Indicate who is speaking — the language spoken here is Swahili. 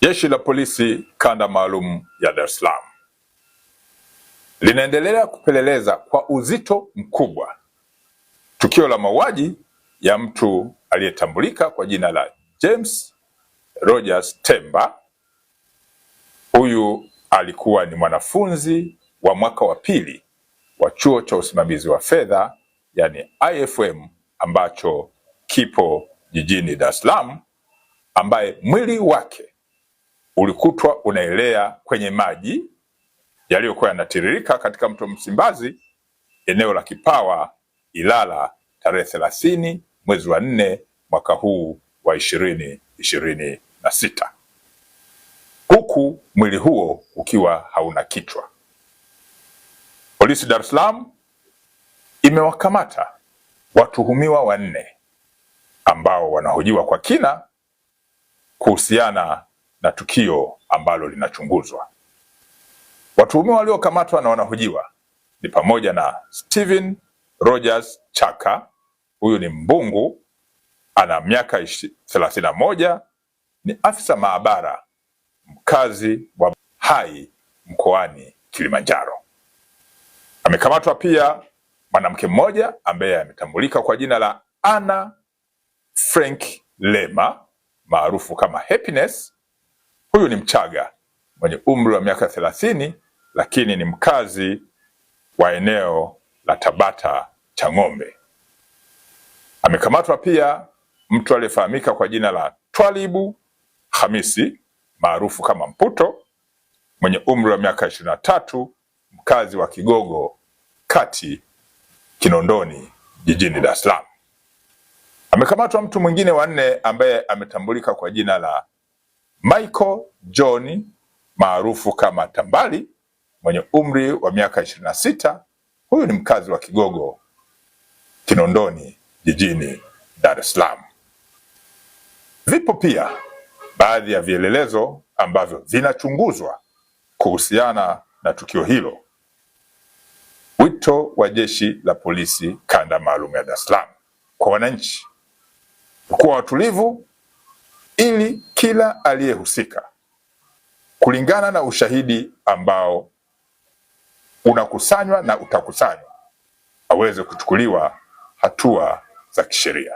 Speaker 1: Jeshi la Polisi Kanda Maalum ya Dar es Salaam linaendelea kupeleleza kwa uzito mkubwa tukio la mauaji ya mtu aliyetambulika kwa jina la James Rogers Temba. Huyu alikuwa ni mwanafunzi wa mwaka wa pili wa chuo cha usimamizi wa fedha yani IFM ambacho kipo jijini Dar es Salaam, ambaye mwili wake ulikutwa unaelea kwenye maji yaliyokuwa yanatiririka katika mto Msimbazi, eneo la Kipawa, Ilala, tarehe 30 mwezi wa 4 mwaka huu wa 2026, huku mwili huo ukiwa hauna kichwa. Polisi Dar es Salaam imewakamata watuhumiwa 4 ambao wanahojiwa kwa kina kuhusiana na tukio ambalo linachunguzwa. Watuhumiwa waliokamatwa na wanahojiwa ni pamoja na Steven Rogers Chaka, huyu ni mbungu, ana miaka 31, ni afisa maabara mkazi wa Hai mkoani Kilimanjaro. Amekamatwa pia mwanamke mmoja ambaye ametambulika kwa jina la Anna Frank Lema maarufu kama Happiness. Huyu ni Mchaga mwenye umri wa miaka 30, lakini ni mkazi wa eneo la Tabata Chang'ombe. Amekamatwa pia mtu aliyefahamika kwa jina la Twalibu Hamisi maarufu kama Mputo mwenye umri wa miaka 23, mkazi wa Kigogo Kati Kinondoni jijini Dar es Salaam. Amekamatwa mtu mwingine wa 4 ambaye ametambulika kwa jina la Michael John maarufu kama Tambali mwenye umri wa miaka 26. Huyu ni mkazi wa Kigogo Kinondoni jijini Dar es Salaam. Vipo pia baadhi ya vielelezo ambavyo vinachunguzwa kuhusiana na tukio hilo. Wito wa Jeshi la Polisi Kanda Maalum ya Dar es Salaam kwa wananchi kuwa watulivu ili kila aliyehusika kulingana na ushahidi ambao unakusanywa na utakusanywa aweze kuchukuliwa hatua za kisheria.